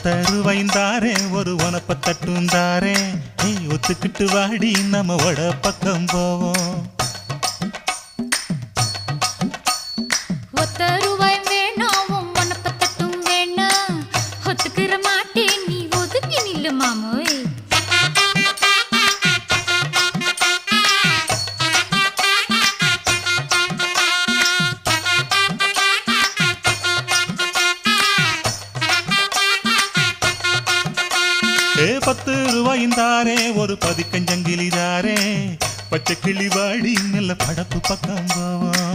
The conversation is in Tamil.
ஒத்தருவைந்தாரே ஒரு உனப்ப தட்டுந்தாரே ஒத்துக்கிட்டு வாடி நம்ம வட பக்கம் போவோம். ஒத்தருவாய் வேணாம் உனப்ப தட்டும் வேணாம் ஒத்துக்கிற மாட்டேன் நீ ஒதுங்கி நில்லு மாமோய். ₹10 ஒரு பதிக்கஞ்சங்கிலிதாரே பச்சை கிளி வாடி நல்ல படப்பு பக்கம் போவோம்.